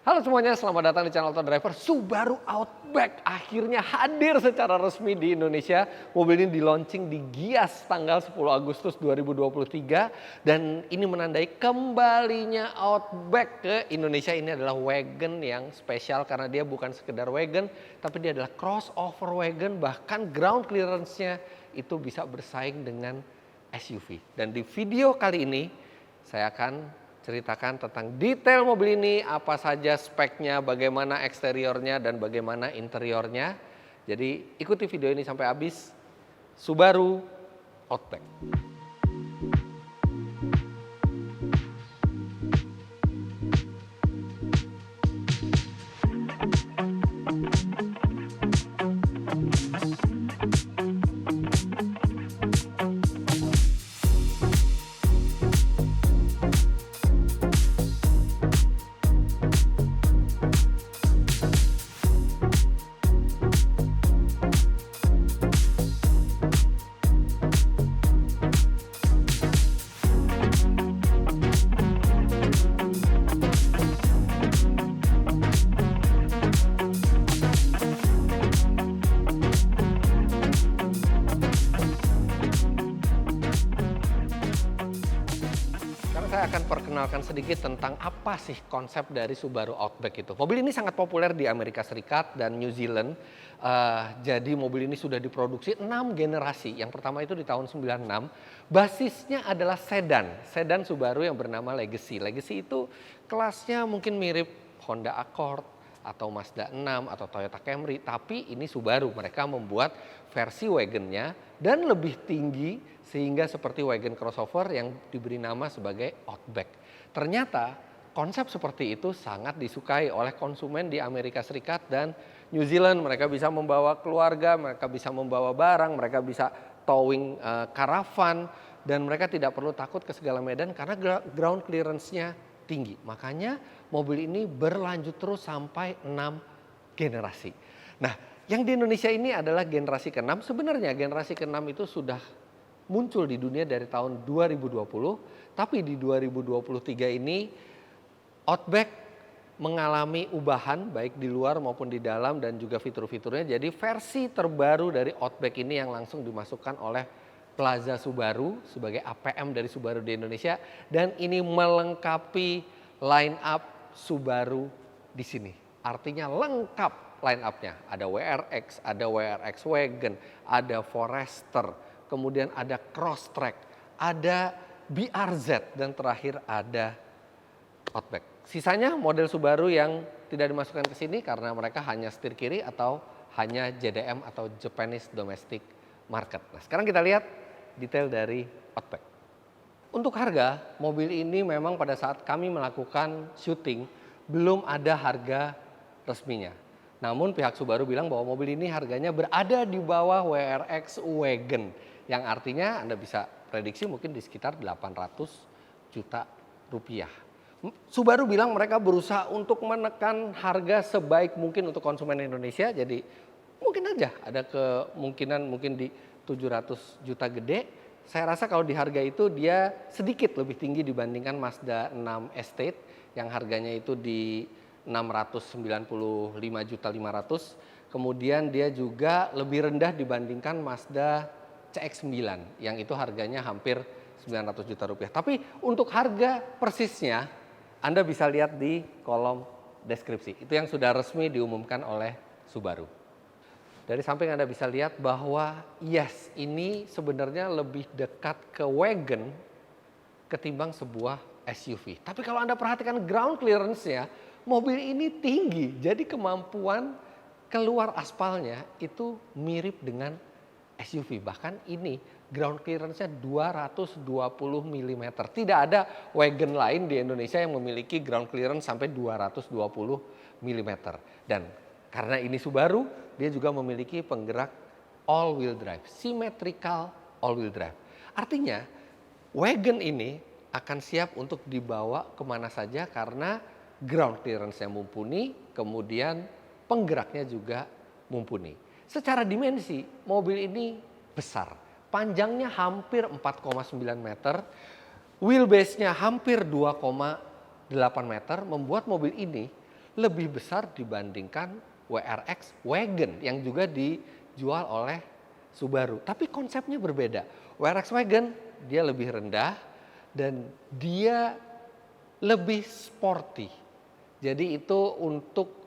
Halo semuanya, selamat datang di channel Auto Driver. Subaru Outback akhirnya hadir secara resmi di Indonesia. Mobil ini di-launching di Gias tanggal 10 Agustus 2023 dan ini menandai kembalinya Outback ke Indonesia. Ini adalah wagon yang spesial karena dia bukan sekedar wagon, tapi dia adalah crossover wagon, bahkan ground clearance-nya itu bisa bersaing dengan SUV. Dan di video kali ini saya akan ceritakan tentang detail mobil ini, apa saja speknya, bagaimana eksteriornya, dan bagaimana interiornya. Jadi ikuti video ini sampai habis. Subaru Outback. Sekarang saya akan perkenalkan sedikit tentang apa sih konsep dari Subaru Outback itu. Mobil ini sangat populer di Amerika Serikat dan New Zealand. Jadi mobil ini sudah diproduksi 6 generasi. Yang pertama itu di tahun 96. Basisnya adalah sedan. Sedan Subaru yang bernama Legacy. Legacy itu kelasnya mungkin mirip Honda Accord atau Mazda 6 atau Toyota Camry, tapi ini Subaru. Mereka membuat versi wagonnya dan lebih tinggi sehingga seperti wagon crossover yang diberi nama sebagai Outback. Ternyata konsep seperti itu sangat disukai oleh konsumen di Amerika Serikat dan New Zealand. Mereka bisa membawa keluarga, mereka bisa membawa barang, mereka bisa towing karavan, dan mereka tidak perlu takut ke segala medan karena ground clearance-nya tinggi. Makanya mobil ini berlanjut terus sampai 6 generasi. Nah, yang di Indonesia ini adalah generasi ke-6. Sebenarnya generasi ke-6 itu sudah muncul di dunia dari tahun 2020, tapi di 2023 ini Outback mengalami ubahan baik di luar maupun di dalam dan juga fitur-fiturnya. Jadi versi terbaru dari Outback ini yang langsung dimasukkan oleh Plaza Subaru sebagai APM dari Subaru di Indonesia, dan ini melengkapi line up Subaru di sini. Artinya lengkap line up-nya. Ada WRX, ada WRX Wagon, ada Forester, kemudian ada Crosstrek, ada BRZ, dan terakhir ada Outback. Sisanya model Subaru yang tidak dimasukkan ke sini karena mereka hanya setir kiri atau hanya JDM atau Japanese Domestic Market. Nah, sekarang kita lihat detail dari Outback. Untuk harga, mobil ini memang pada saat kami melakukan syuting belum ada harga resminya. Namun pihak Subaru bilang bahwa mobil ini harganya berada di bawah WRX Wagon, yang artinya Anda bisa prediksi mungkin di sekitar 800 juta rupiah. Subaru bilang mereka berusaha untuk menekan harga sebaik mungkin untuk konsumen Indonesia, jadi mungkin aja ada kemungkinan mungkin di 700 juta gede. Saya rasa kalau di harga itu dia sedikit lebih tinggi dibandingkan Mazda 6 Estate yang harganya itu di 695 juta 500. Kemudian dia juga lebih rendah dibandingkan Mazda CX-9 yang itu harganya hampir 900 juta rupiah. Tapi untuk harga persisnya Anda bisa lihat di kolom deskripsi. Itu yang sudah resmi diumumkan oleh Subaru. Dari samping Anda bisa lihat bahwa yes, ini sebenarnya lebih dekat ke wagon ketimbang sebuah SUV. Tapi kalau Anda perhatikan ground clearance-nya, mobil ini tinggi. Jadi kemampuan keluar aspalnya itu mirip dengan SUV. Bahkan ini ground clearance-nya 220 mm. Tidak ada wagon lain di Indonesia yang memiliki ground clearance sampai 220 mm. Dan karena ini Subaru, dia juga memiliki penggerak all-wheel drive, symmetrical all-wheel drive. Artinya, wagon ini akan siap untuk dibawa kemana saja karena ground clearance-nya mumpuni, kemudian penggeraknya juga mumpuni. Secara dimensi, mobil ini besar. Panjangnya hampir 4,9 meter, wheelbase-nya hampir 2,8 meter, membuat mobil ini lebih besar dibandingkan WRX Wagon yang juga dijual oleh Subaru. Tapi konsepnya berbeda. WRX Wagon dia lebih rendah dan dia lebih sporty. Jadi itu untuk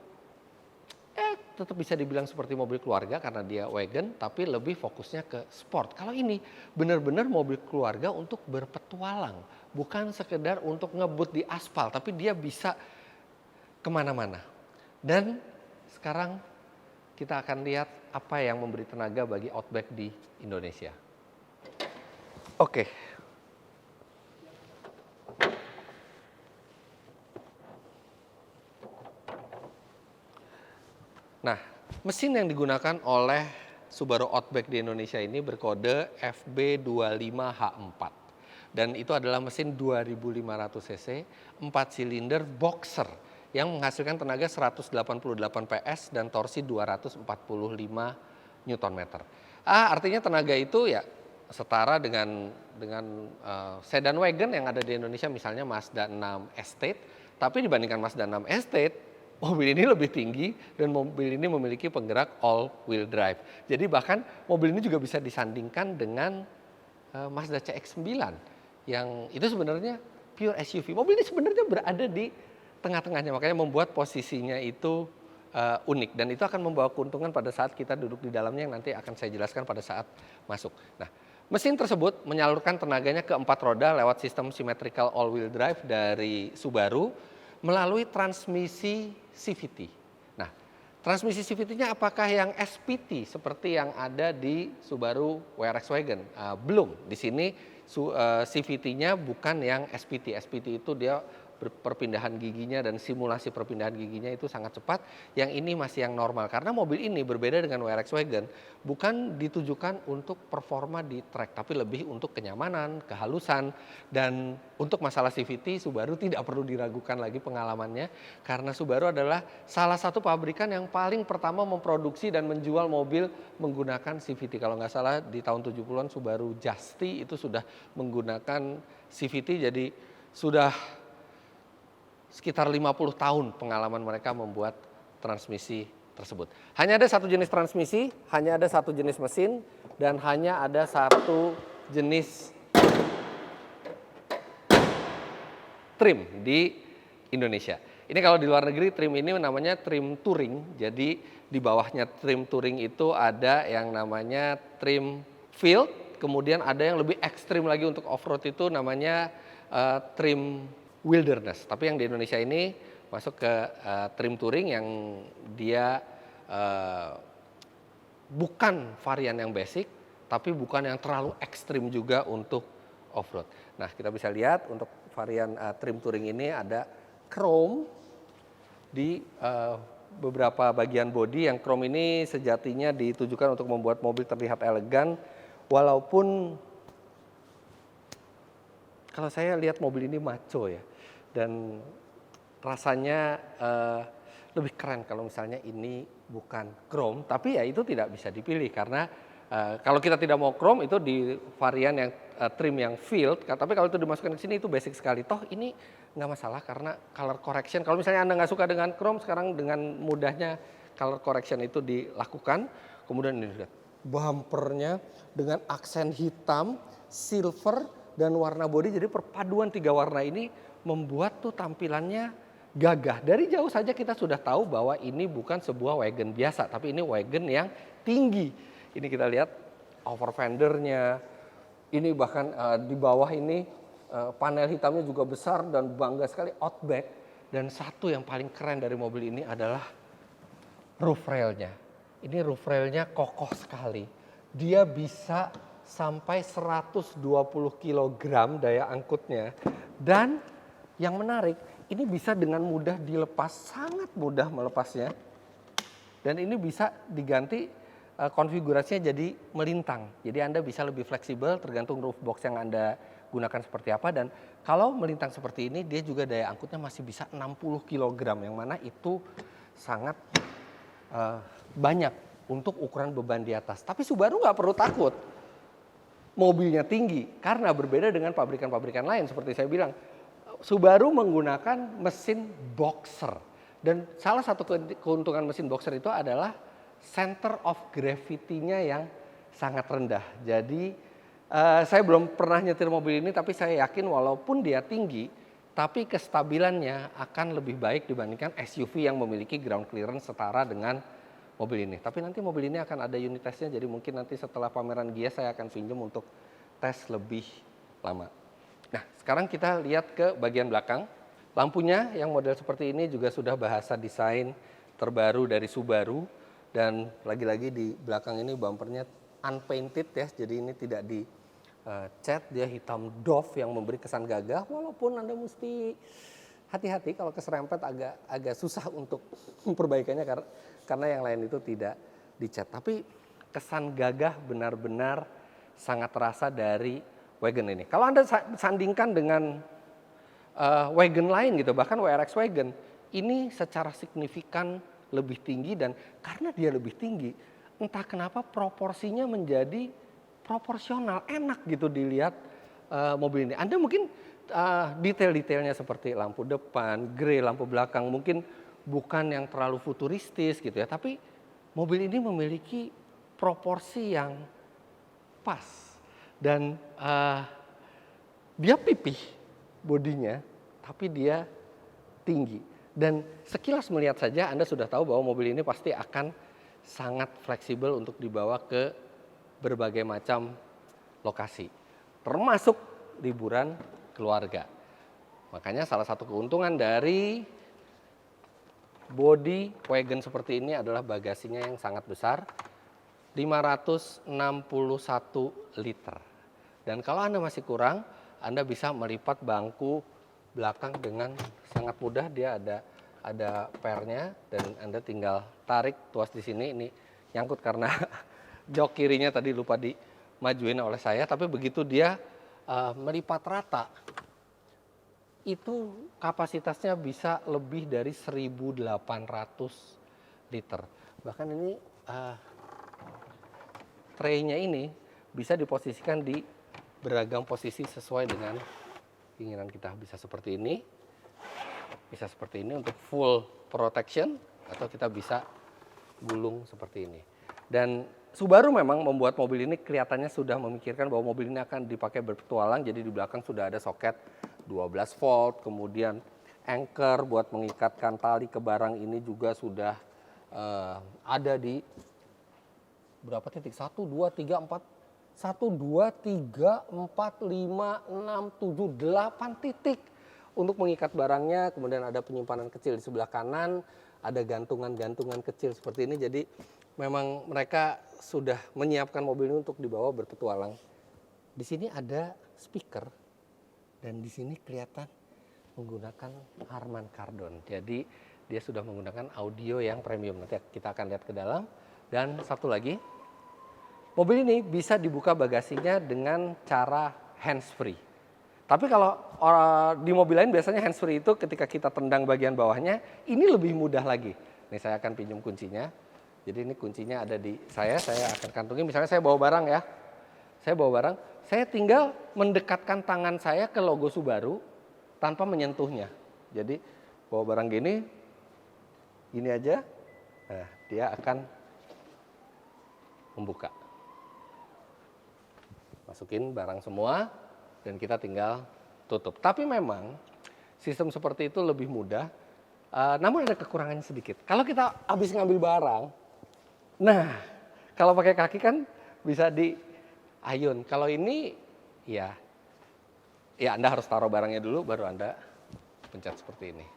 tetap bisa dibilang seperti mobil keluarga karena dia wagon, tapi lebih fokusnya ke sport. Kalau ini benar-benar mobil keluarga untuk berpetualang, bukan sekedar untuk ngebut di aspal, tapi dia bisa kemana-mana. Dan sekarang kita akan lihat apa yang memberi tenaga bagi Outback di Indonesia. Oke. Nah, mesin yang digunakan oleh Subaru Outback di Indonesia ini berkode FB25H4. Dan itu adalah mesin 2500 cc, 4 silinder boxer yang menghasilkan tenaga 188 PS dan torsi 245 Nm. Artinya tenaga itu ya setara dengan sedan wagon yang ada di Indonesia, misalnya Mazda 6 Estate. Tapi dibandingkan Mazda 6 Estate, mobil ini lebih tinggi dan mobil ini memiliki penggerak all-wheel drive. Jadi bahkan mobil ini juga bisa disandingkan dengan Mazda CX-9 yang itu sebenarnya pure SUV. Mobil ini sebenarnya berada di tengah-tengahnya, makanya membuat posisinya itu unik. Dan itu akan membawa keuntungan pada saat kita duduk di dalamnya yang nanti akan saya jelaskan pada saat masuk. Nah, mesin tersebut menyalurkan tenaganya ke 4 roda lewat sistem symmetrical all-wheel drive dari Subaru melalui transmisi CVT. Nah, transmisi CVT-nya apakah yang SPT seperti yang ada di Subaru WRX Wagon? Belum. Di sini CVT-nya bukan yang SPT. SPT itu dia perpindahan giginya dan simulasi perpindahan giginya itu sangat cepat. Yang ini masih yang normal karena mobil ini berbeda dengan WRX Wagon, bukan ditujukan untuk performa di trek tapi lebih untuk kenyamanan, kehalusan, dan untuk masalah CVT Subaru tidak perlu diragukan lagi pengalamannya karena Subaru adalah salah satu pabrikan yang paling pertama memproduksi dan menjual mobil menggunakan CVT. Kalau nggak salah di tahun 70-an Subaru Justy itu sudah menggunakan CVT, jadi sudah sekitar 50 tahun pengalaman mereka membuat transmisi tersebut. Hanya ada satu jenis transmisi, hanya ada satu jenis mesin, dan hanya ada satu jenis trim di Indonesia. Ini kalau di luar negeri trim ini namanya trim touring. Jadi di bawahnya trim touring itu ada yang namanya trim field, kemudian ada yang lebih ekstrim lagi untuk off-road itu namanya trim wilderness. Tapi yang di Indonesia ini masuk ke trim touring yang dia bukan varian yang basic, tapi bukan yang terlalu ekstrim juga untuk off-road. Nah, kita bisa lihat untuk varian trim touring ini ada chrome di beberapa bagian bodi. Yang chrome ini sejatinya ditujukan untuk membuat mobil terlihat elegan, walaupun kalau saya lihat mobil ini maco ya, dan rasanya lebih keren kalau misalnya ini bukan chrome. Tapi ya itu tidak bisa dipilih karena kalau kita tidak mau chrome itu di varian yang trim yang field. Tapi kalau itu dimasukkan ke sini itu basic sekali. Toh ini nggak masalah karena color correction. Kalau misalnya Anda nggak suka dengan chrome, sekarang dengan mudahnya color correction itu dilakukan. Kemudian ini lihat bumpernya dengan aksen hitam, silver, dan warna bodi. Jadi perpaduan 3 warna ini membuat tuh tampilannya gagah. Dari jauh saja kita sudah tahu bahwa ini bukan sebuah wagon biasa, tapi ini wagon yang tinggi. Ini kita lihat over fendernya. Ini bahkan di bawah ini panel hitamnya juga besar dan bangga sekali Outback. Dan satu yang paling keren dari mobil ini adalah roof railnya. Ini roof railnya kokoh sekali. Dia bisa sampai 120 kg daya angkutnya. Dan yang menarik, ini bisa dengan mudah dilepas, sangat mudah melepasnya. Dan ini bisa diganti konfigurasinya jadi melintang. Jadi Anda bisa lebih fleksibel tergantung roof box yang Anda gunakan seperti apa. Dan kalau melintang seperti ini, dia juga daya angkutnya masih bisa 60 kg. Yang mana itu sangat banyak untuk ukuran beban di atas. Tapi Subaru nggak perlu takut mobilnya tinggi, karena berbeda dengan pabrikan-pabrikan lain seperti saya bilang, Subaru menggunakan mesin boxer. Dan salah satu keuntungan mesin boxer itu adalah center of gravity-nya yang sangat rendah. Jadi saya belum pernah nyetir mobil ini, tapi saya yakin walaupun dia tinggi, tapi kestabilannya akan lebih baik dibandingkan SUV yang memiliki ground clearance setara dengan mobil ini. Tapi nanti mobil ini akan ada unit testnya, jadi mungkin nanti setelah pameran Gias saya akan pinjam untuk tes lebih lama. Nah, sekarang kita lihat ke bagian belakang. Lampunya yang model seperti ini juga sudah bahasa desain terbaru dari Subaru. Dan lagi-lagi di belakang ini bumpernya unpainted ya, jadi ini tidak di cat, dia hitam doff yang memberi kesan gagah. Walaupun Anda mesti hati-hati kalau keserempet agak susah untuk memperbaikannya karena yang lain itu tidak dicat. Tapi kesan gagah benar-benar sangat terasa dari wagon ini. Kalau Anda sandingkan dengan wagon lain gitu, bahkan WRX wagon, ini secara signifikan lebih tinggi, dan karena dia lebih tinggi, entah kenapa proporsinya menjadi proporsional, enak gitu dilihat mobil ini. Anda mungkin detail-detailnya seperti lampu depan, grey, lampu belakang mungkin bukan yang terlalu futuristis gitu ya, tapi mobil ini memiliki proporsi yang pas dan dia pipih bodinya, tapi dia tinggi. Dan sekilas melihat saja Anda sudah tahu bahwa mobil ini pasti akan sangat fleksibel untuk dibawa ke berbagai macam lokasi, termasuk liburan keluarga. Makanya salah satu keuntungan dari body wagon seperti ini adalah bagasinya yang sangat besar, 561 liter. Dan kalau Anda masih kurang, Anda bisa melipat bangku belakang dengan sangat mudah. Dia ada pernya dan Anda tinggal tarik tuas di sini. Ini nyangkut karena jok kirinya tadi lupa dimajuin oleh saya, tapi begitu dia melipat rata, itu kapasitasnya bisa lebih dari 1.800 liter. Bahkan ini tray-nya ini bisa diposisikan di beragam posisi sesuai dengan keinginan kita. Bisa seperti ini, bisa seperti ini untuk full protection, atau kita bisa gulung seperti ini. Dan Subaru memang membuat mobil ini kelihatannya sudah memikirkan bahwa mobil ini akan dipakai berpetualang. Jadi di belakang sudah ada soket 12 volt, kemudian anchor buat mengikatkan tali ke barang ini juga sudah ada di berapa titik? 1, 2, 3, 4, 1, 2, 3, 4, 5, 6, 7, 8 titik untuk mengikat barangnya. Kemudian ada penyimpanan kecil di sebelah kanan, ada gantungan-gantungan kecil seperti ini. Jadi memang mereka sudah menyiapkan mobil ini untuk dibawa berpetualang. Di sini ada speaker dan di sini kelihatan menggunakan Harman Kardon. Jadi dia sudah menggunakan audio yang premium. Nanti kita akan lihat ke dalam. Dan satu lagi, mobil ini bisa dibuka bagasinya dengan cara hands free. Tapi kalau di mobil lain biasanya hands free itu ketika kita tendang bagian bawahnya, ini lebih mudah lagi. Nih saya akan pinjam kuncinya. Jadi ini kuncinya ada di saya akan kantongi. Misalnya saya bawa barang ya, saya tinggal mendekatkan tangan saya ke logo Subaru tanpa menyentuhnya. Jadi bawa barang gini aja, nah dia akan membuka. Masukin barang semua dan kita tinggal tutup. Tapi memang sistem seperti itu lebih mudah, namun ada kekurangannya sedikit. Kalau kita habis ngambil barang, nah kalau pakai kaki kan bisa diayun. Kalau ini ya Anda harus taruh barangnya dulu baru Anda pencet seperti ini.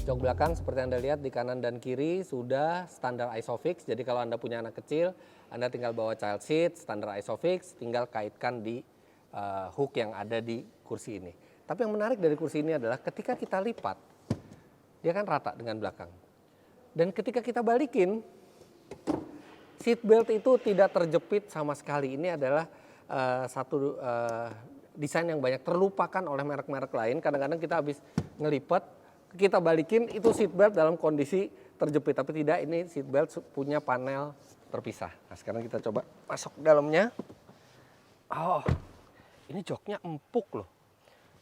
Jok belakang seperti Anda lihat di kanan dan kiri sudah standar ISOFIX. Jadi kalau Anda punya anak kecil, Anda tinggal bawa child seat, standar ISOFIX, tinggal kaitkan di hook yang ada di kursi ini. Tapi yang menarik dari kursi ini adalah ketika kita lipat, dia kan rata dengan belakang. Dan ketika kita balikin, seat belt itu tidak terjepit sama sekali. Ini adalah satu desain yang banyak terlupakan oleh merek-merek lain. Kadang-kadang kita habis ngelipet, kita balikin itu seatbelt dalam kondisi terjepit, tapi tidak, ini seatbelt punya panel terpisah. Nah, sekarang kita coba masuk ke dalamnya. Oh, ini joknya empuk loh.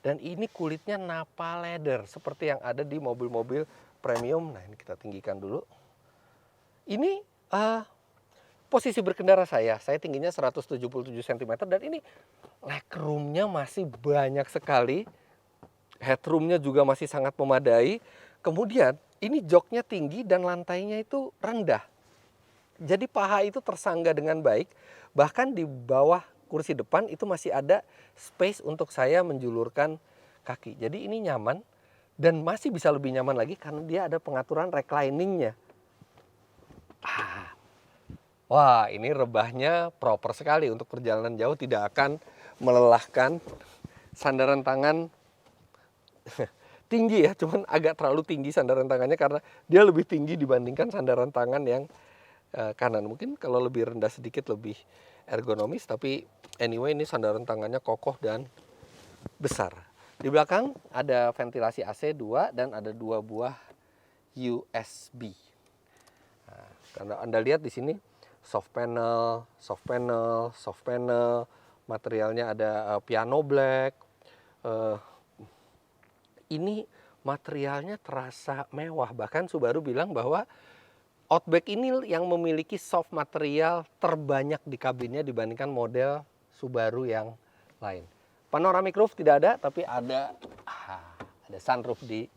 Dan ini kulitnya Nappa leather seperti yang ada di mobil-mobil premium. Nah, ini kita tinggikan dulu. Ini posisi berkendara saya tingginya 177 cm dan ini legroomnya masih banyak sekali. Headroomnya juga masih sangat memadai. Kemudian ini joknya tinggi dan lantainya itu rendah. Jadi paha itu tersangga dengan baik. Bahkan di bawah kursi depan itu masih ada space untuk saya menjulurkan kaki. Jadi ini nyaman dan masih bisa lebih nyaman lagi karena dia ada pengaturan recliningnya. Wah, ini rebahnya proper sekali untuk perjalanan jauh, tidak akan melelahkan. Sandaran tangan tinggi ya, cuman agak terlalu tinggi sandaran tangannya karena dia lebih tinggi dibandingkan sandaran tangan yang kanan. Mungkin kalau lebih rendah sedikit lebih ergonomis, tapi anyway ini sandaran tangannya kokoh dan besar. Di belakang ada ventilasi AC 2 dan ada 2 buah USB. Nah, karena Anda lihat di sini soft panel, materialnya ada piano black. Ini materialnya terasa mewah, bahkan Subaru bilang bahwa Outback ini yang memiliki soft material terbanyak di kabinnya dibandingkan model Subaru yang lain. Panoramic roof tidak ada, tapi ada sunroof di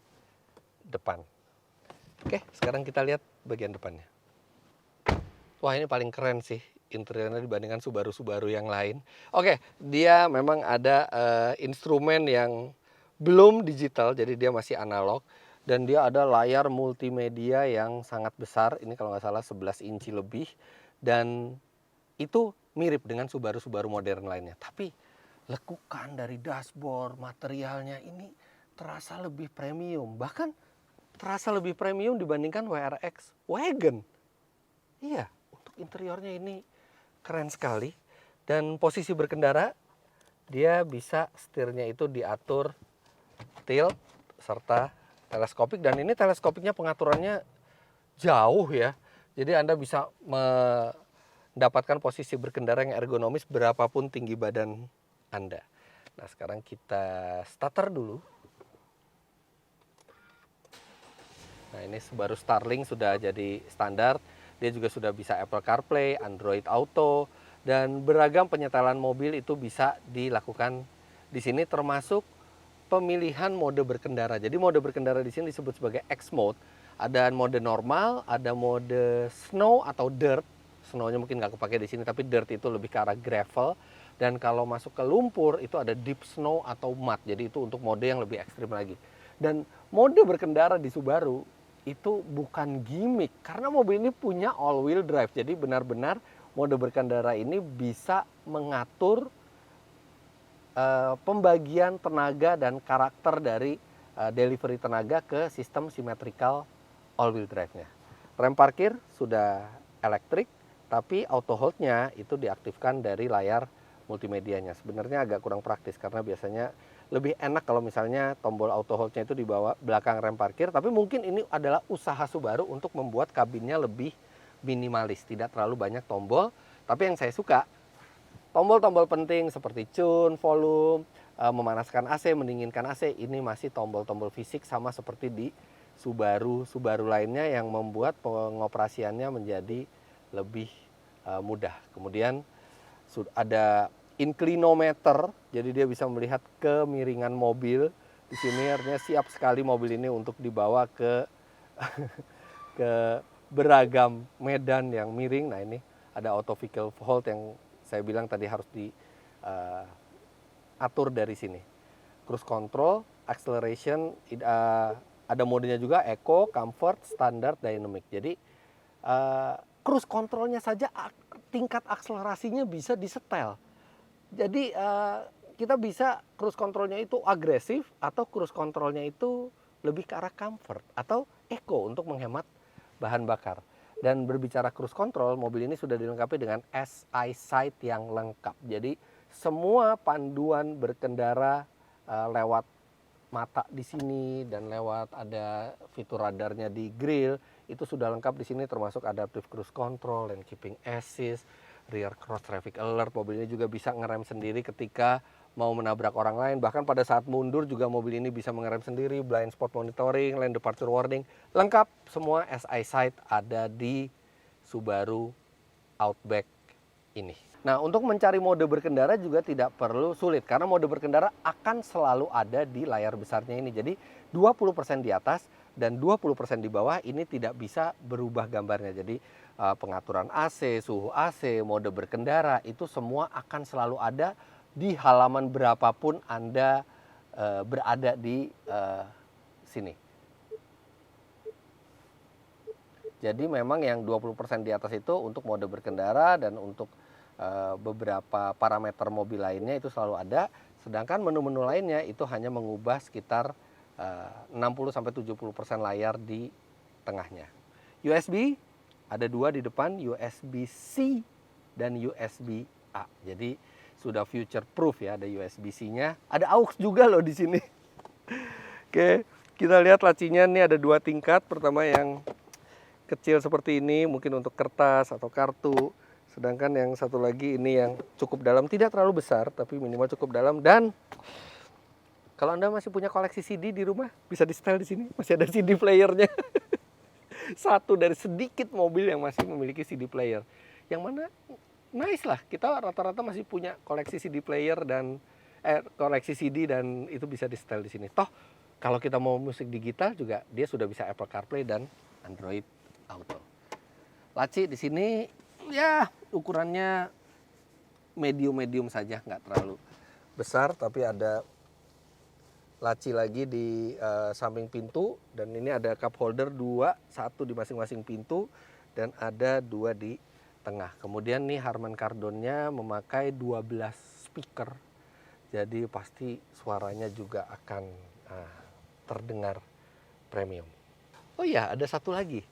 depan. Oke, sekarang kita lihat bagian depannya. Wah, ini paling keren sih interiornya dibandingkan Subaru-Subaru yang lain. Oke, dia memang ada instrumen yang belum digital, jadi dia masih analog. Dan dia ada layar multimedia yang sangat besar, ini kalau nggak salah 11 inci lebih. Dan itu mirip dengan Subaru-Subaru modern lainnya. Tapi lekukan dari dashboard, materialnya ini terasa lebih premium. Bahkan terasa lebih premium dibandingkan WRX Wagon. Iya, untuk interiornya ini keren sekali. Dan posisi berkendara, dia bisa setirnya itu diatur tilt serta teleskopik, dan ini teleskopiknya pengaturannya jauh ya. Jadi Anda bisa mendapatkan posisi berkendara yang ergonomis berapapun tinggi badan Anda. Nah, sekarang kita starter dulu. Nah, ini Subaru Starling sudah jadi standar. Dia juga sudah bisa Apple CarPlay, Android Auto, dan beragam penyetelan mobil itu bisa dilakukan di sini, termasuk pemilihan mode berkendara. Jadi mode berkendara di sini disebut sebagai X mode. Ada mode normal, ada mode snow atau dirt. Snow-nya mungkin nggak kepake di sini, tapi dirt itu lebih ke arah gravel. Dan kalau masuk ke lumpur itu ada deep snow atau mud. Jadi itu untuk mode yang lebih ekstrim lagi. Dan mode berkendara di Subaru itu bukan gimmick, karena mobil ini punya all wheel drive. Jadi benar-benar mode berkendara ini bisa mengatur pembagian tenaga dan karakter dari delivery tenaga ke sistem symmetrical all wheel drive-nya. Rem parkir sudah elektrik, tapi auto hold-nya itu diaktifkan dari layar multimedianya. Sebenarnya agak kurang praktis karena biasanya lebih enak kalau misalnya tombol auto hold-nya itu di bawah belakang rem parkir, tapi mungkin ini adalah usaha Subaru untuk membuat kabinnya lebih minimalis, tidak terlalu banyak tombol. Tapi yang saya suka, tombol-tombol penting seperti tune, volume, memanaskan AC, mendinginkan AC, ini masih tombol-tombol fisik sama seperti di Subaru lainnya yang membuat pengoperasiannya menjadi lebih mudah. Kemudian ada inclinometer, jadi dia bisa melihat kemiringan mobil. Di sini artinya siap sekali mobil ini untuk dibawa ke ke beragam medan yang miring. Nah, ini ada auto vehicle hold yang saya bilang tadi harus diatur dari sini. Cruise control, acceleration, ada modenya juga Eco, Comfort, Standard, Dynamic. Jadi cruise controlnya saja tingkat akselerasinya bisa disetel. Jadi kita bisa cruise controlnya itu agresif atau cruise controlnya itu lebih ke arah comfort atau eco untuk menghemat bahan bakar. Dan berbicara cruise control, mobil ini sudah dilengkapi dengan SI sight yang lengkap. Jadi semua panduan berkendara lewat mata di sini dan lewat ada fitur radarnya di grill itu sudah lengkap di sini, termasuk adaptive cruise control, lane keeping assist, rear cross traffic alert. Mobil ini juga bisa ngerem sendiri ketika mau menabrak orang lain. Bahkan pada saat mundur juga mobil ini bisa mengerem sendiri, blind spot monitoring, lane departure warning. Lengkap semua SI sight ada di Subaru Outback ini. Nah, untuk mencari mode berkendara juga tidak perlu sulit karena mode berkendara akan selalu ada di layar besarnya ini. Jadi 20% di atas dan 20% di bawah ini tidak bisa berubah gambarnya. Jadi pengaturan AC, suhu AC, mode berkendara itu semua akan selalu ada di halaman berapapun Anda berada di sini. Jadi memang yang 20% di atas itu untuk mode berkendara dan untuk beberapa parameter mobil lainnya itu selalu ada. Sedangkan menu-menu lainnya itu hanya mengubah sekitar 60-70% layar di tengahnya. USB ada 2 di depan, USB-C dan USB-A. Jadi sudah future proof ya, ada USB-C-nya, ada AUX juga loh di sini. Oke, kita lihat lacinya nih ada 2 tingkat. Pertama yang kecil seperti ini, mungkin untuk kertas atau kartu. Sedangkan yang satu lagi ini yang cukup dalam, tidak terlalu besar, tapi minimal cukup dalam. Dan kalau Anda masih punya koleksi CD di rumah, bisa di setel di sini, masih ada CD playernya. Satu dari sedikit mobil yang masih memiliki CD player. Yang mana nice lah, kita rata-rata masih punya koleksi CD player dan koleksi CD dan itu bisa di setel di sini. Toh kalau kita mau musik digital juga dia sudah bisa Apple CarPlay dan Android Auto. Laci di sini ya ukurannya medium saja, nggak terlalu besar, tapi ada laci lagi di samping pintu dan ini ada cup holder 2, 1 di masing-masing pintu dan ada 2 di tengah. Kemudian nih Harman Kardonnya memakai 12 speaker, jadi pasti suaranya juga akan terdengar premium. Oh iya, ada satu lagi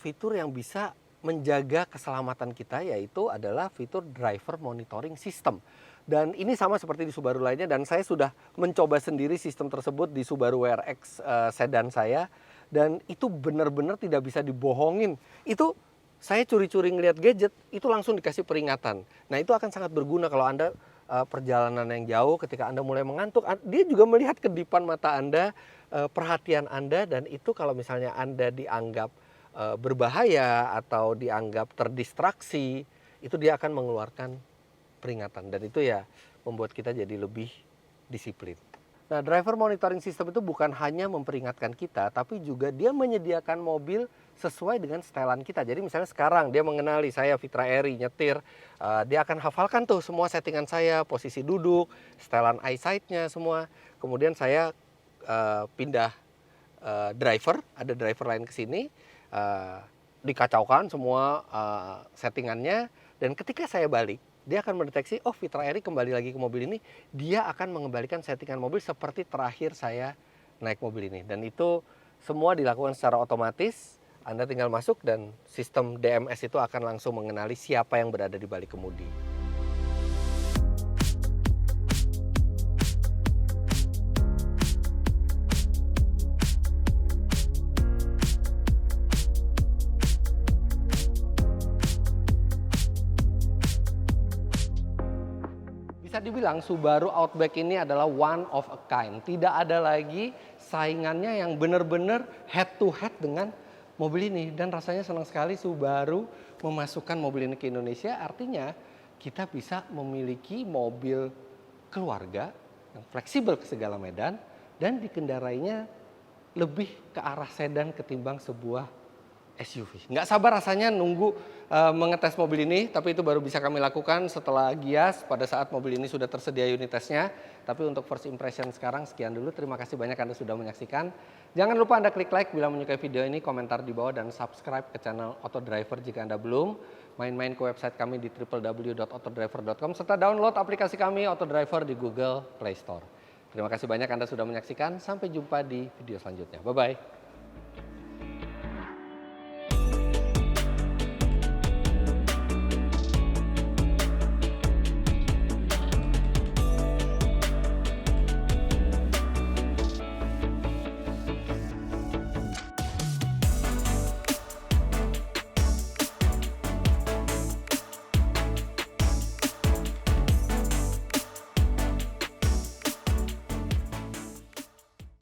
fitur yang bisa menjaga keselamatan kita, yaitu adalah fitur driver monitoring system. Dan ini sama seperti di Subaru lainnya, dan saya sudah mencoba sendiri sistem tersebut di Subaru WRX sedan saya, dan itu benar-benar tidak bisa dibohongin. Itu saya curi-curi ngeliat gadget, itu langsung dikasih peringatan. Nah, itu akan sangat berguna kalau Anda perjalanan yang jauh, ketika Anda mulai mengantuk, dia juga melihat kedipan mata Anda, perhatian Anda, dan itu kalau misalnya Anda dianggap berbahaya atau dianggap terdistraksi, itu dia akan mengeluarkan peringatan, dan itu ya membuat kita jadi lebih disiplin. Nah, driver monitoring system itu bukan hanya memperingatkan kita, tapi juga dia menyediakan mobil sesuai dengan setelan kita. Jadi misalnya sekarang dia mengenali saya Fitra Eri nyetir, dia akan hafalkan tuh semua settingan saya, posisi duduk, setelan eyesight-nya semua. Kemudian saya pindah driver, ada driver lain ke sini, dikacaukan semua settingannya, dan ketika saya balik, dia akan mendeteksi, oh Fitra Eri kembali lagi ke mobil ini, dia akan mengembalikan settingan mobil seperti terakhir saya naik mobil ini. Dan itu semua dilakukan secara otomatis, Anda tinggal masuk dan sistem DMS itu akan langsung mengenali siapa yang berada di balik kemudi. Bisa dibilang Subaru Outback ini adalah one of a kind. Tidak ada lagi saingannya yang benar-benar head to head dengan mobil ini. Dan rasanya senang sekali Subaru memasukkan mobil ini ke Indonesia. Artinya kita bisa memiliki mobil keluarga yang fleksibel ke segala medan dan dikendarainya lebih ke arah sedan ketimbang sebuah SUV. Nggak sabar rasanya nunggu mengetes mobil ini, tapi itu baru bisa kami lakukan setelah Gias pada saat mobil ini sudah tersedia unit tesnya. Tapi untuk first impression sekarang sekian dulu. Terima kasih banyak Anda sudah menyaksikan. Jangan lupa Anda klik like bila menyukai video ini, komentar di bawah, dan subscribe ke channel Auto Driver jika Anda belum. Main-main ke website kami di www.autodriver.com serta download aplikasi kami Auto Driver di Google Play Store. Terima kasih banyak Anda sudah menyaksikan. Sampai jumpa di video selanjutnya. Bye-bye.